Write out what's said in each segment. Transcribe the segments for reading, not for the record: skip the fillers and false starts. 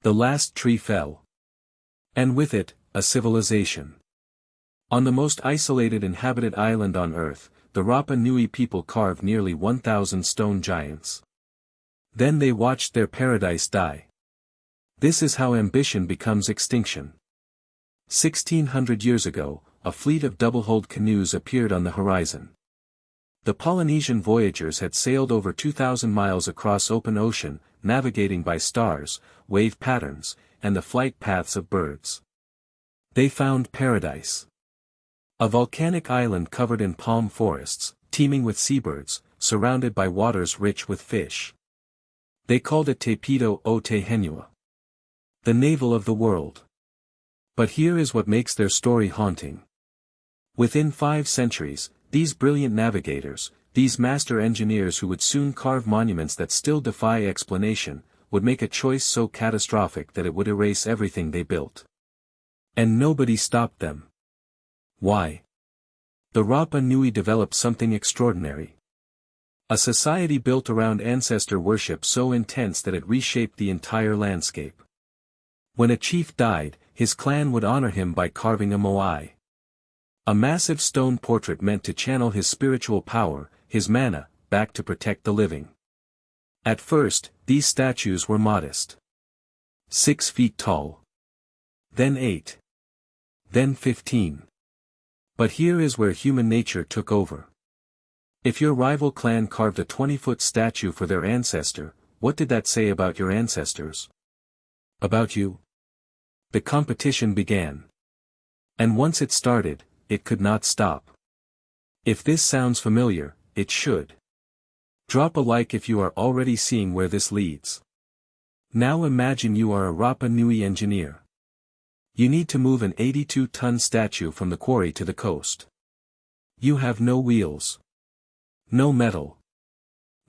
The last tree fell. And with it, a civilization. On the most isolated inhabited island on Earth, the Rapa Nui people carved nearly 1,000 stone giants. Then they watched their paradise die. This is how ambition becomes extinction. 1,600 years ago, a fleet of double-hulled canoes appeared on the horizon. The Polynesian voyagers had sailed over 2,000 miles across open ocean, navigating by stars, wave patterns, and the flight paths of birds. They found paradise. A volcanic island covered in palm forests, teeming with seabirds, surrounded by waters rich with fish. They called it Te Pito o Te Henua, the navel of the world. But here is what makes their story haunting. Within 5 centuries, these brilliant navigators, these master engineers who would soon carve monuments that still defy explanation, would make a choice so catastrophic that it would erase everything they built. And nobody stopped them. Why? The Rapa Nui developed something extraordinary. A society built around ancestor worship so intense that it reshaped the entire landscape. When a chief died, his clan would honor him by carving a moai. A massive stone portrait meant to channel his spiritual power, his mana, back to protect the living. At first, these statues were modest. 6 feet tall. Then 8. Then 15. But here is where human nature took over. If your rival clan carved a 20-foot statue for their ancestor, what did that say about your ancestors? About you? The competition began. And once it started, it could not stop. If this sounds familiar, it should. Drop a like if you are already seeing where this leads. Now imagine you are a Rapa Nui engineer. You need to move an 82-ton statue from the quarry to the coast. You have no wheels. No metal.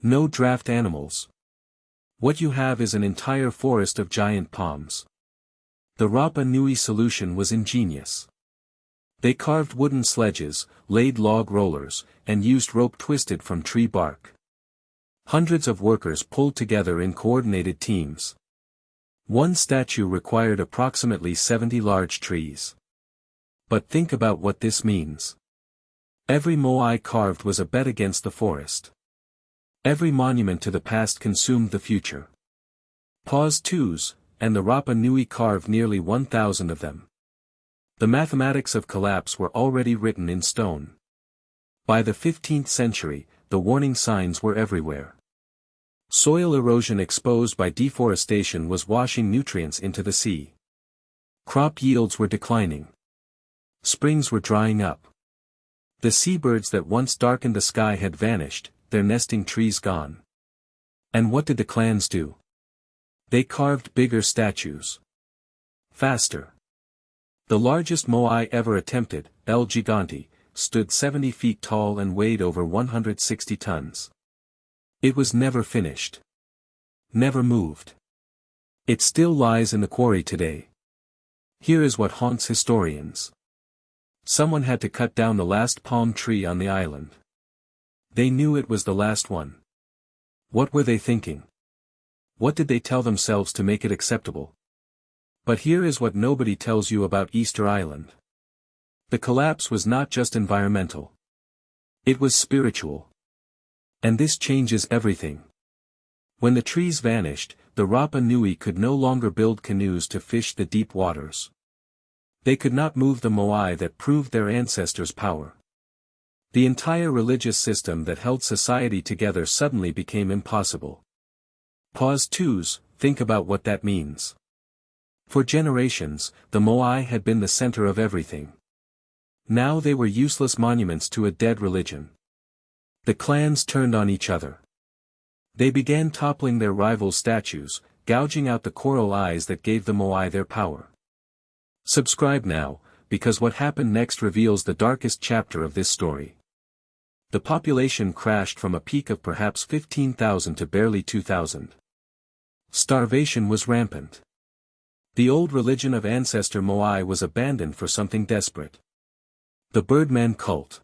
No draft animals. What you have is an entire forest of giant palms. The Rapa Nui solution was ingenious. They carved wooden sledges, laid log rollers, and used rope twisted from tree bark. Hundreds of workers pulled together in coordinated teams. One statue required approximately 70 large trees. But think about what this means. Every moai carved was a bet against the forest. Every monument to the past consumed the future. Pause 2s, and the Rapa Nui carved nearly 1,000 of them. The mathematics of collapse were already written in stone. By the 15th century, the warning signs were everywhere. Soil erosion exposed by deforestation was washing nutrients into the sea. Crop yields were declining. Springs were drying up. The seabirds that once darkened the sky had vanished, their nesting trees gone. And what did the clans do? They carved bigger statues. Faster. The largest moai ever attempted, El Gigante, stood 70 feet tall and weighed over 160 tons. It was never finished. Never moved. It still lies in the quarry today. Here is what haunts historians. Someone had to cut down the last palm tree on the island. They knew it was the last one. What were they thinking? What did they tell themselves to make it acceptable? But here is what nobody tells you about Easter Island. The collapse was not just environmental. It was spiritual. And this changes everything. When the trees vanished, the Rapa Nui could no longer build canoes to fish the deep waters. They could not move the moai that proved their ancestors' power. The entire religious system that held society together suddenly became impossible. Pause 2s, think about what that means. For generations, the moai had been the center of everything. Now they were useless monuments to a dead religion. The clans turned on each other. They began toppling their rival statues, gouging out the coral eyes that gave the moai their power. Subscribe now, because what happened next reveals the darkest chapter of this story. The population crashed from a peak of perhaps 15,000 to barely 2,000. Starvation was rampant. The old religion of ancestor Moai was abandoned for something desperate. The Birdman cult.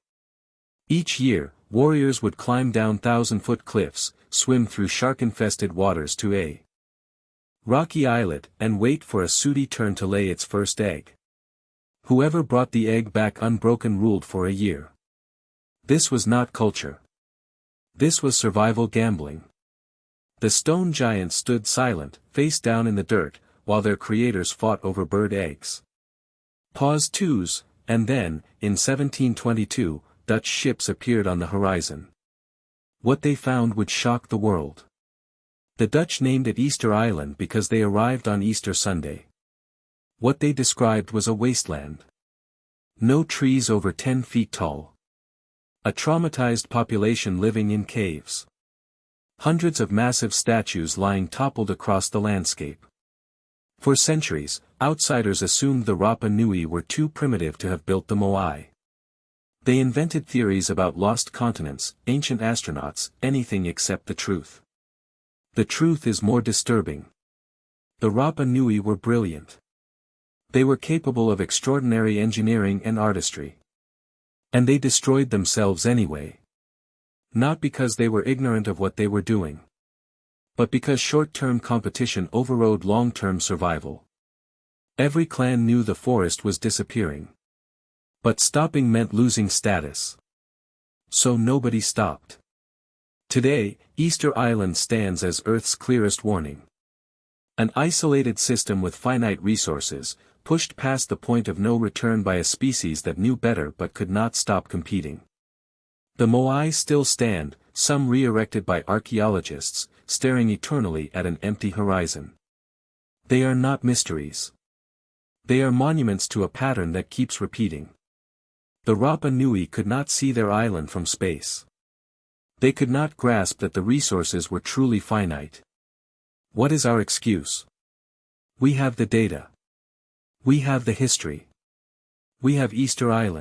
Each year, warriors would climb down 1,000-foot cliffs, swim through shark-infested waters to a rocky islet, and wait for a sooty turn to lay its first egg. Whoever brought the egg back unbroken ruled for a year. This was not culture. This was survival gambling. The stone giants stood silent, face down in the dirt, while their creators fought over bird eggs. Pause twos, and then, in 1722, Dutch ships appeared on the horizon. What they found would shock the world. The Dutch named it Easter Island because they arrived on Easter Sunday. What they described was a wasteland. No trees over 10 feet tall. A traumatized population living in caves. Hundreds of massive statues lying toppled across the landscape. For centuries, outsiders assumed the Rapa Nui were too primitive to have built the Moai. They invented theories about lost continents, ancient astronauts, anything except the truth. The truth is more disturbing. The Rapa Nui were brilliant. They were capable of extraordinary engineering and artistry. And they destroyed themselves anyway. Not because they were ignorant of what they were doing. But because short-term competition overrode long-term survival. Every clan knew the forest was disappearing. But stopping meant losing status. So nobody stopped. Today, Easter Island stands as Earth's clearest warning. An isolated system with finite resources, pushed past the point of no return by a species that knew better but could not stop competing. The Moai still stand, some re-erected by archaeologists, staring eternally at an empty horizon. They are not mysteries. They are monuments to a pattern that keeps repeating. The Rapa Nui could not see their island from space. They could not grasp that the resources were truly finite. What is our excuse? We have the data. We have the history. We have Easter Island.